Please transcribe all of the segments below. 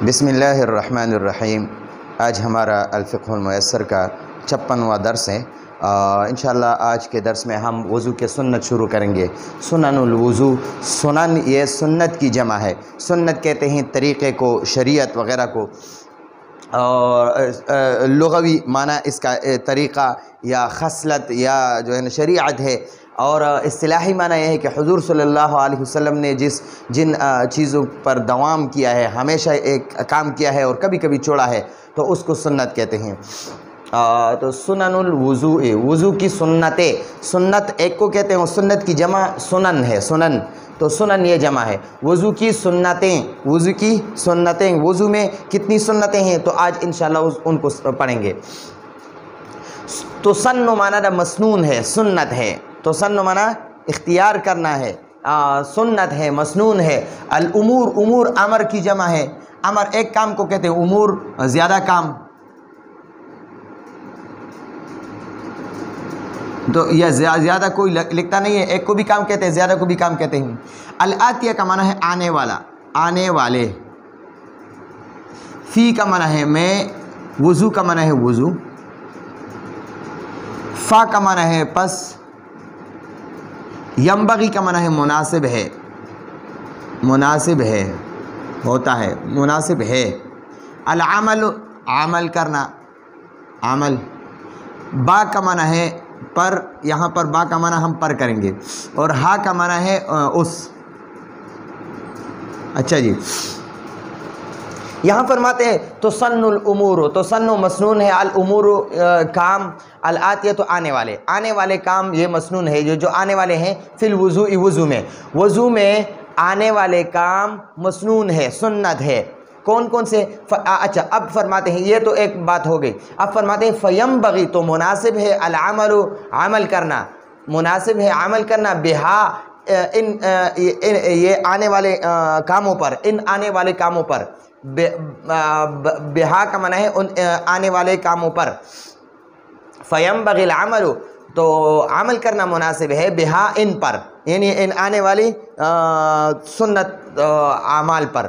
بسم اللہ الرحمن الرحیم۔ آج ہمارا الفقہ المیسر کا 56واں درس ہے۔ انشاءاللہ آج کے درس میں ہم وضو کے سنت شروع کریں گے۔ سنن الوضو، سنن یہ سنت کی جمع ہے۔ سنت کہتے ہیں طریقے کو، شریعت وغیرہ کو، اور لغوی معنی اس کا طریقہ یا خصلت یا جو ہے نا شریعت ہے، اور اصطلاحی معنی یہ ہے کہ حضور صلی اللہ علیہ وسلم نے جن چیزوں پر دوام کیا ہے، ہمیشہ ایک کام کیا ہے اور کبھی کبھی چھوڑا ہے، تو اس کو سنت کہتے ہیں۔ تو سنن الوضو، وضو کی سنتیں، سنت ایک کو کہتے ہیں، سنت کی جمع سنن ہے، سنن، تو سنن یہ جمع ہے۔ وضو کی سنتیں، وضو کی سنتیں، وضو میں کتنی سنتیں ہیں تو آج انشاءاللہ ان کو پڑھیں گے۔ تو سن معنی مسنون ہے، سنت ہے، تو سن معنی اختیار کرنا ہے، سنت ہے، مسنون ہے۔ الامور، امور امر کی جمع ہے۔ امر ایک کام کو کہتے ہیں، امور زیادہ کام، تو یہ زیادہ کوئی لکھتا نہیں ہے، ایک کو بھی کام کہتے ہیں، زیادہ کو بھی کام کہتے ہیں۔ الاتیہ کا معنی ہے آنے والا، آنے والے۔ فی کا معنی ہے میں، وضو کا معنی ہے وضو۔ فا کا معنی ہے پس۔ ینبغی کا معنی ہے مناسب ہے، مناسب ہے، ہوتا ہے، مناسب ہے۔ العمل، عمل کرنا، عمل۔ با کا معنی ہے پر، یہاں پر با کا معنی ہم پر کریں گے، اور ہا کا معنی ہے اس۔ اچھا جی، یہاں فرماتے ہیں تو سن الامور، تو سن مسنون ہے، الامور کام، الاتیہ تو آنے والے، آنے والے کام یہ مسنون ہے، جو آنے والے ہیں، فی الوضوء، وضو میں، وضو میں آنے والے کام مسنون ہے، سنت ہے۔ کون کون سے؟ اچھا اب فرماتے ہیں، یہ تو ایک بات ہو گئی، اب فرماتے ہیں فینبغی، تو مناسب ہے، العمل، عمل کرنا، مناسب ہے عمل کرنا، بہا، ان یہ آنے والے کاموں پر، ان آنے والے کاموں پر، بہا کا معنی ہے ان آنے والے کاموں پر۔ فینبغی العمل، تو عمل کرنا مناسب ہے، بہا ان پر، یعنی ان آنے والی سنت اعمال پر۔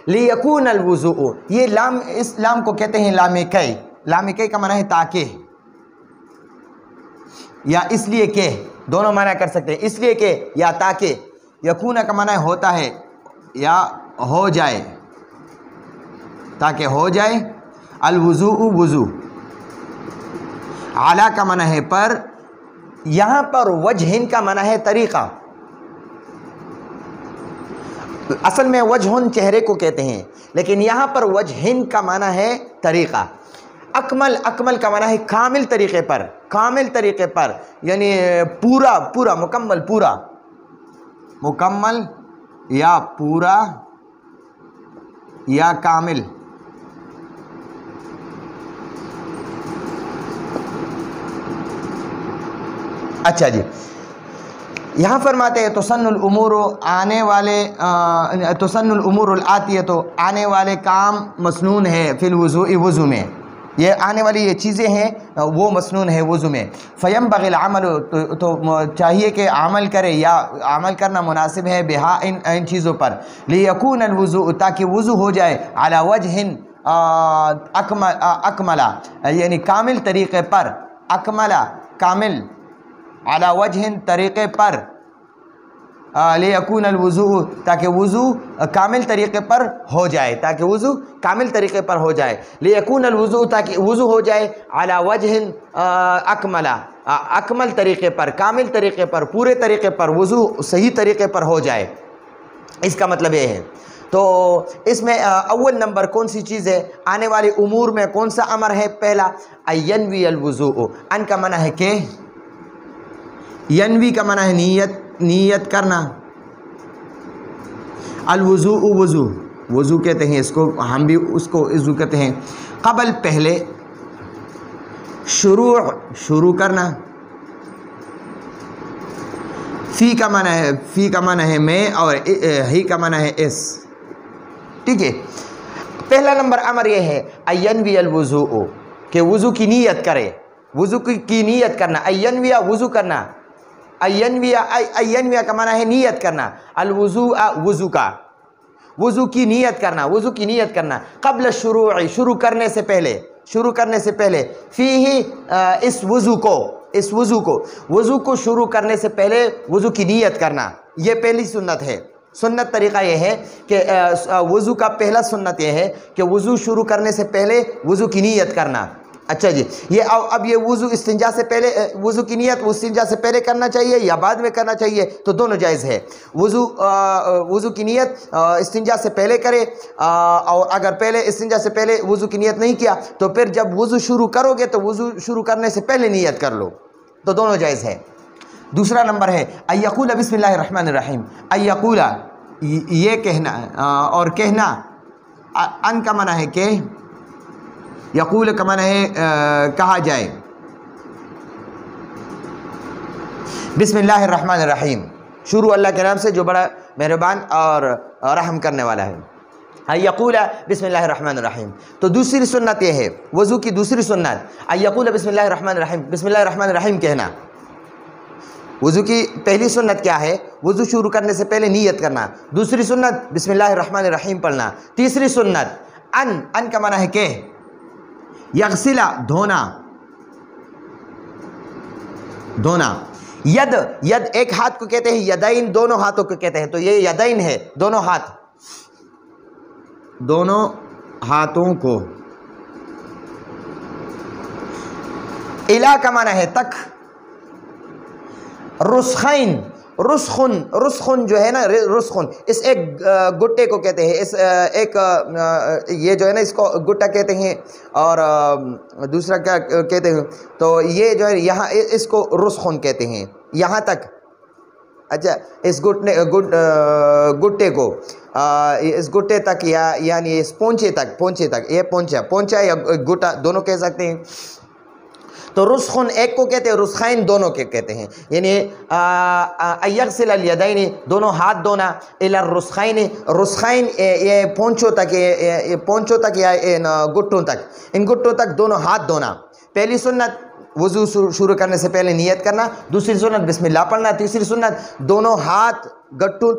لیکون الوضوء، یہ لام، اس لام کو کہتے ہیں لام کی، لام کی کا معنی ہے تاکہ، یا اس لیے کہ، دونوں معنی کر سکتے ہیں، اس لیے کہ یا تاکہ۔ یکون کا معنی ہوتا ہے یا ہو جائے، تاکہ ہو جائے۔ الوضوء، وضو۔ علی کا معنی ہے پر، یہاں پر وجہن کا معنی ہے طریقہ، اصل میں وجہن چہرے کو کہتے ہیں، لیکن یہاں پر وجہن کا معنی ہے طریقہ۔ اکمل، اکمل کا معنی ہے کامل طریقے پر، کامل طریقے پر، یعنی پورا، پورا، مکمل، پورا، مکمل یا پورا یا کامل۔ اچھا جی، یہاں فرماتے ہیں تو سن الامور، آنے والے، تو سن الامور الاتیہ، تو آنے والے کام مسنون ہے، فی الوضوء، وضو میں، یہ آنے والی یہ چیزیں ہیں وہ مسنون ہے وضو میں۔ فینبغی العمل، تو چاہیے کہ عمل کرے یا عمل کرنا مناسب ہے، بہا ان چیزوں پر۔ لیکون الوضوء، تاکہ وضو ہو جائے، علی وجہ اکملا، یعنی کامل طریقے پر، اکملا کامل، علی وجہ طریقے پر، لیکون الوضوء، تاکہ وضو کامل طریقے پر ہو جائے، تاکہ وضو کامل طریقے پر ہو جائے۔ لیکون الوضوء، تاکہ وضو ہو جائے، علی وجہ اکملا، اکمل طریقے پر، کامل طریقے پر، پورے طریقے پر، وضو صحیح طریقے پر ہو جائے، اس کا مطلب یہ ہے۔ تو اس میں اول نمبر کون سی چیز ہے؟ آنے والے امور میں کون سا امر ہے؟ پہلا ینوی الوضوء، ان کا معنی ہے کہ، ینوی کا معنی ہے نیت، نیت کرنا۔ الوضوء، وضو، وضو کہتے ہیں اس کو، ہم بھی اس کو وضو کہتے ہیں۔ قبل، پہلے۔ شروع، شروع کرنا۔ فی کا معنی ہے، فی کا معنی ہے میں، اور ہی کا معنی ہے اس، ٹھیک ہے۔ پہلا نمبر امر یہ ہے ینوی الوضوء، کہ وضو کی نیت کرے، وضو کی نیت کرنا، ینوی وضو کرنا، اینویا کا معنی ہے نیت کرنا، الوضوء، وضو کا، وضو کی نیت کرنا، وضو کی نیت کرنا، قبل الشروع، شروع کرنے سے پہلے، فیہ اس وضو کو شروع کرنے سے پہلے وضو کی نیت کرنا، یہ پہلی سنت ہے۔ سنت طریقہ یہ ہے کہ وضو کا پہلا سنت یہ ہے کہ وضو شروع کرنے سے پہلے وضو کی نیت کرنا۔ اچھا جی، یہ اب یہ وضو استنجا سے پہلے، وضو کی نیت استنجا سے پہلے کرنا چاہیے یا بعد میں کرنا چاہیے؟ تو دونوں جائز ہے۔ وضو کی نیت استنجا سے پہلے کرے، اور اگر پہلے استنجا سے پہلے وضو کی نیت نہیں کیا تو پھر جب وضو شروع کرو گے تو وضو شروع کرنے سے پہلے نیت کر لو، تو دونوں جائز ہے۔ دوسرا نمبر ہے ان یقول بسم اللہ الرحمن الرحیم، ان یقول یہ کہنا، اور کہنا ان کا معنی ہے کہ، یقول کا معنی ہے کہا جائے، بسم اللہ الرحمن الرحیم، شروع اللہ کے نام سے جو بڑا مہربان اور رحم کرنے والا ہے۔ ان یقول بسم اللہ الرحمن الرحیم۔ تو دوسری سنت یہ ہے، وضو کی دوسری سنت ان یقول بسم اللہ الرحمن الرحیم، بسم اللہ الرحمن الرحیم کہنا۔ وضو کی پہلی سنت کیا ہے؟ وضو شروع کرنے سے پہلے نیت کرنا۔ دوسری سنت بسم اللہ الرحمن الرحیم پڑھنا۔ تیسری سنت ان کا معنی ہے کہ، یغسل دھونا، ید ایک ہاتھ کو کہتے ہیں، یدین دونوں ہاتھوں کو کہتے ہیں، تو یہ یدین ہے، دونوں ہاتھوں کو۔ الا کا معنی ہے تک، رسخن جو ہے نا، رسخن اس ایک گٹے کو کہتے ہیں، اس ایک یہ جو ہے نا اس کو گٹا کہتے ہیں، اور دوسرا کیا کہتے ہیں؟ تو یہ جو ہے یہاں اس کو رسخن کہتے ہیں، یہاں تک۔ اچھا، اس گٹے کو، اس گٹے تک، یا یعنی اس پونچے تک، یہ پونچا یا گٹا دونوں کہہ سکتے ہیں۔ تو رسخن ایک کو کہتے ہیں، رسخین دونوں کے کہتے ہیں، یعنی یغسل الیدین دونوں ہاتھ دھونا، الی الرسخین، رسخین یہ پونچوں تک یا گٹوں تک، ان گٹوں تک دونوں ہاتھ دھونا۔ پہلی سنت وضو شروع کرنے سے پہلے نیت کرنا، دوسری سنت بسم اللہ پڑھنا، تیسری سنت دونوں ہاتھ گٹوں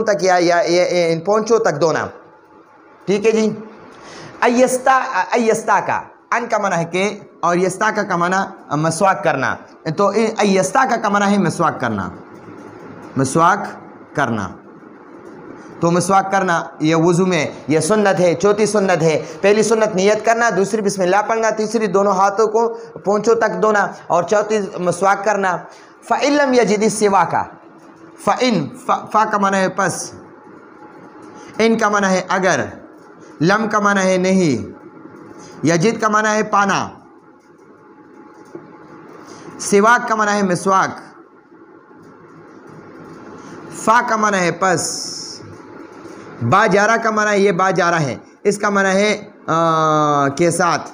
تک یا ان پونچوں تک دھونا۔ ٹھیک ہے جی۔ ایستا کا ان کا معنی ہے کہ، اور یستاکا کا معنی مسواک کرنا، تو یستاکا کا معنی ہے مسواک کرنا، تو مسواک کرنا یہ وضو میں یہ سنت ہے، چوتھی سنت ہے۔ پہلی سنت نیت کرنا، دوسری بسم اللہ پڑھنا، تیسری دونوں ہاتھوں کو پونچھوں تک دھونا، اور چوتھی مسواک کرنا۔ فَإِن لَمْ يَجِدِ السِّوَاكَ، فا کا معنی ہے پس، ان کا معنی ہے اگر، لم کا معنی ہے نہیں، یجد کا معنی ہے پانا، سواک کا معنی ہے مسواک، فا کا معنی ہے پس، با جارہ کا معنی ہے یہ با جارہ ہے، اس کا معنی ہے کے ساتھ۔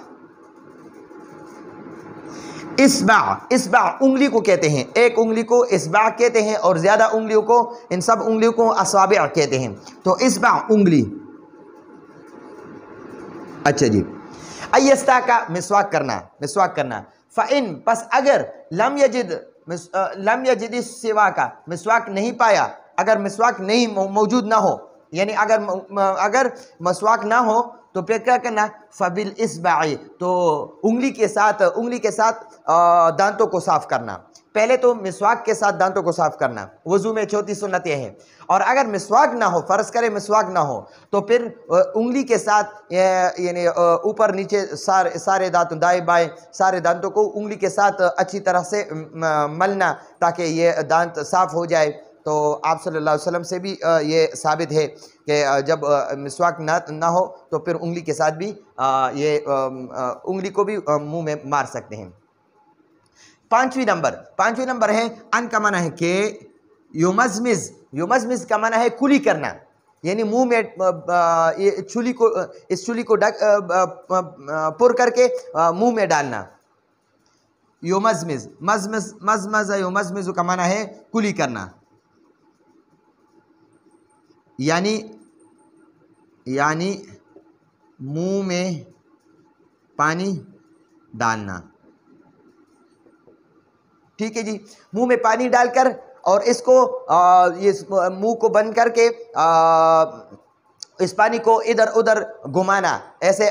اصبع انگلی کو کہتے ہیں، ایک انگلی کو اصبع کہتے ہیں، اور زیادہ انگلیوں کو، ان سب انگلیوں کو اصابع کہتے ہیں، تو اصبع انگلی۔ اچھا جی، ایستا کا مسواک کرنا، فَإِن پس اگر، لم یجد السواک کا مسواک نہیں پایا، اگر مسواک نہیں موجود نہ ہو، یعنی اگر مسواک نہ ہو تو پھر کیا کرنا؟ فَبِالْإِصْبَعِ، تو انگلی کے ساتھ دانتوں کو صاف کرنا۔ پہلے تو مسواک کے ساتھ دانتوں کو صاف کرنا، وضو میں چوتھی سنت یہ ہے۔ اور اگر مسواک نہ ہو، فرض کرے مسواک نہ ہو، تو پھر انگلی کے ساتھ، یعنی اوپر نیچے سارے دانتوں، دائیں بائیں سارے دانتوں کو انگلی کے ساتھ اچھی طرح سے ملنا، تاکہ یہ دانت صاف ہو جائے۔ تو آپ صلی اللہ علیہ وسلم سے بھی یہ ثابت ہے کہ جب مسواک نہ ہو تو پھر انگلی کے ساتھ بھی یہ انگلی کو بھی منہ میں مار سکتے ہیں۔ پانچویں نمبر ہے ان کا معنی ہے کہ یمزمز کا معنی ہے کلی کرنا، یعنی منہ میں اس چولی کو پر کر کے منہ میں ڈالنا۔ یمزمز کا معنی ہے کلی کرنا، یعنی منہ میں پانی ڈالنا۔ ٹھیک ہے جی، منہ میں پانی ڈال کر، اور اس کو منہ کو بند کر کے اس پانی کو ادھر ادھر گھمانا، ایسے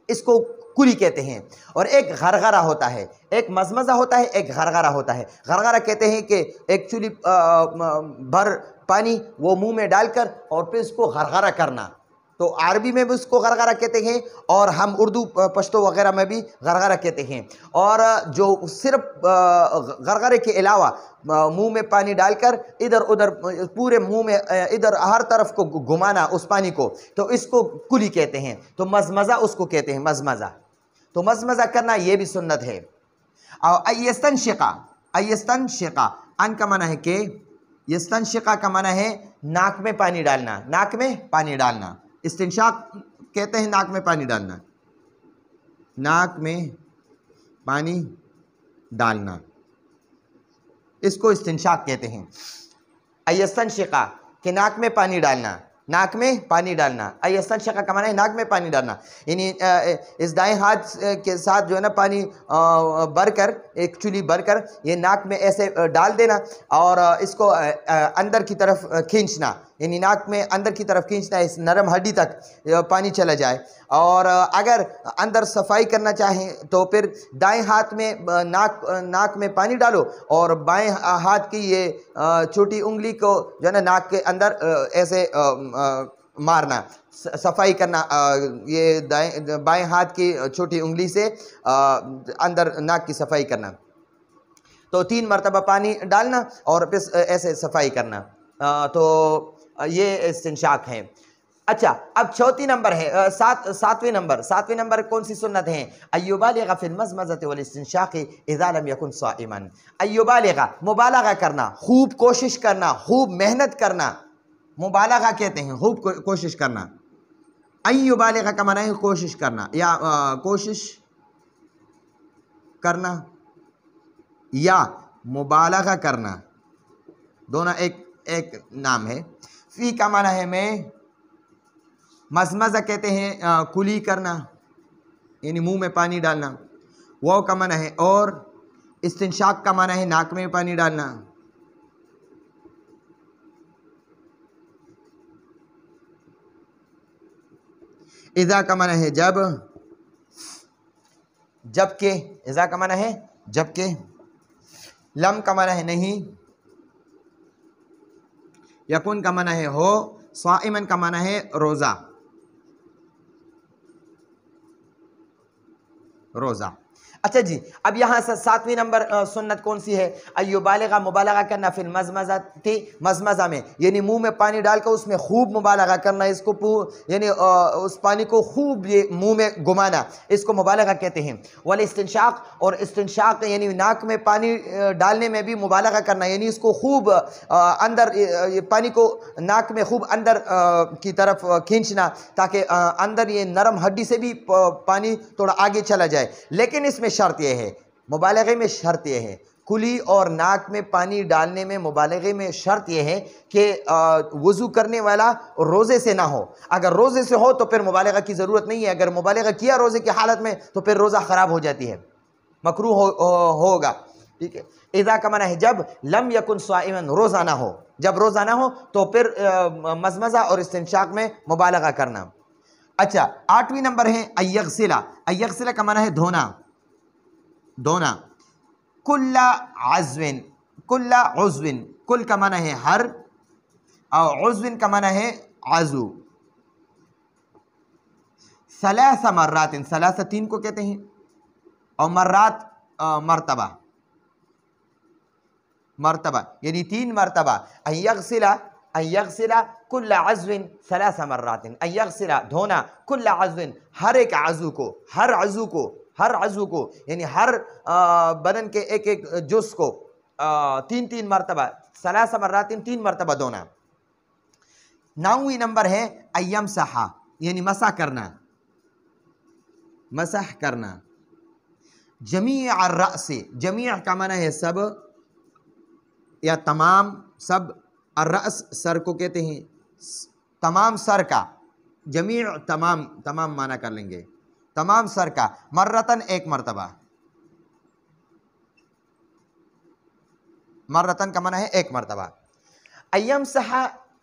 اس کو کلی کہتے ہیں۔ اور ایک غرغرہ ہوتا ہے، ایک مزمزہ ہوتا ہے، ایک غرغرہ ہوتا ہے۔ غرغرہ کہتے ہیں کہ ایکچولی بھر پانی وہ منہ میں ڈال کر اور پھر اس کو غرغرہ کرنا، تو عربی میں بھی اس کو غرغرہ کہتے ہیں، اور ہم اردو پشتو وغیرہ میں بھی غرغرہ کہتے ہیں۔ اور جو صرف غرغرے کے علاوہ منہ میں پانی ڈال کر ادھر ادھر پورے منہ میں ادھر ہر طرف کو گھمانا اس پانی کو، تو اس کو کلی کہتے ہیں۔ تو مزمزہ اس کو کہتے ہیں، مزمزہ۔ تو مزمزہ کرنا یہ بھی سنت ہے۔ اور ایستنشقہ، ایستنشقہ ان کا معنی ہے کہ، یستنشقہ کا معنی ہے ناک میں پانی ڈالنا، ناک میں پانی ڈالنا۔ استنشاق کہتے ہیں ناک میں پانی ڈالنا، ناک میں پانی ڈالنا، اس کو استنشاق کہتے ہیں۔ ایستنشقہ کہ ناک میں پانی ڈالنا، ناک میں پانی ڈالنا۔ ایستنشقہ کا معنی ہے ناک میں پانی ڈالنا، یعنی اس دائیں ہاتھ کے ساتھ جو ہے نا پانی بھر کر، ایکچولی بھر کر یہ ناک میں ایسے ڈال دینا، اور اس کو اندر کی طرف کھینچنا، یعنی ناک میں اندر کی طرف کھینچنا، اس نرم ہڈی تک پانی چلا جائے۔ اور اگر اندر صفائی کرنا چاہیں تو پھر دائیں ہاتھ میں ناک میں پانی ڈالو، اور بائیں ہاتھ کی یہ چھوٹی انگلی کو جو ہے نا ناک کے اندر ایسے مارنا، صفائی کرنا، یہ بائیں ہاتھ کی چھوٹی انگلی سے اندر ناک کی صفائی کرنا۔ تو 3 مرتبہ پانی ڈالنا اور پھر ایسے صفائی کرنا، تو یہ استنشاق ہے۔ اچھا، اب چوتھی نمبر ہے، ساتویں نمبر کون سی سنت ہیں؟ ایبالغ فی المزمزۃ والاستنشاق اذا لم یکن صائما۔ ایبالغ مبالغہ کرنا، خوب کوشش کرنا، خوب محنت کرنا، مبالغہ کہتے ہیں خوب کوشش کرنا۔ ایبالغ کا معنی ہے کوشش کرنا، یا کوشش کرنا یا مبالغہ کرنا، دونوں ایک نام ہے۔ فی کا معنی ہے میں، مزمزہ کہتے ہیں کلی کرنا، یعنی منہ میں پانی ڈالنا۔ واو کا معنی ہے اور، استنشاق کا معنی ہے ناک میں پانی ڈالنا۔ اذا کا معنی ہے جب، جبکہ، اذا کا معنی ہے جبکہ۔ لم کا معنی ہے نہیں، یکن کا معنی ہے ہو، صائمن کا معنی ہے روزہ، روزہ۔ اچھا جی، اب یہاں سے 7ویں نمبر سنت کون سی ہے؟ ایبالغ مبالغہ کرنا فی المزمزہ، مزمزہ میں، یعنی منہ میں پانی ڈال کر اس میں خوب مبالغہ کرنا، اس کو یعنی اس پانی کو خوب یہ منہ میں گھمانا، اس کو مبالغہ کہتے ہیں۔ والاستنشاق، اور استنشاق یعنی ناک میں پانی ڈالنے میں بھی مبالغہ کرنا، یعنی اس کو خوب اندر پانی کو ناک میں خوب اندر کی طرف کھینچنا، تاکہ اندر یہ نرم ہڈی سے بھی پانی تھوڑا آگے چلا جائے۔ لیکن اس میں شرط یہ ہے، مبالغے میں شرط یہ ہے، کلی اور ناک میں پانی ڈالنے میں مبالغے میں شرط یہ ہے کہ وضو کرنے والا روزے سے نہ ہو۔ اگر روزے سے ہو تو پھر مبالغہ کی ضرورت نہیں ہے، اگر مبالغہ کیا روزے کی حالت میں تو پھر روزہ خراب ہو جاتی ہے، مکروہ ہوگا، ٹھیک ہے۔ اذا کا معنی ہے جب، لم یکن صائما روزہ نہ ہو، جب روزہ نہ ہو تو پھر مزمزہ اور استنشاق میں مبالغہ کرنا۔ اچھا، 8ویں نمبر ہے ایغسل، ایغسل کا معنی ہے دھونا، دھونا۔ کل عضو، کل عضو، کل کا معنی ہے ہر، اور عضو کا معنی ہے عضو۔ 3 مرات، 3 کو کہتے ہیں، اور مرات مرتبہ، مرتبہ یعنی 3 مرتبہ۔ ایغسل، ایغسل کل عضو 3 مرات، ایغسل دھونا، کل عضو ہر ایک عضو کو، ہر عضو کو، ہر عضو کو یعنی ہر بدن کے ایک جز کو 3 مرتبہ، 3 مرات 3 مرتبہ دھونا۔ 9ویں نمبر ہے ایمسح، یعنی مسح کرنا، مسح کرنا۔ جمیع الرأس، جمیع کا معنی ہے سب یا تمام، سب، الرأس سر کو کہتے ہیں، تمام سر کا، جمیع تمام، تمام معنی کر لیں گے، تمام سر کا۔ مرتن 1 مرتبہ، مرتن کا معنی ہے 1 مرتبہ۔ ایمسح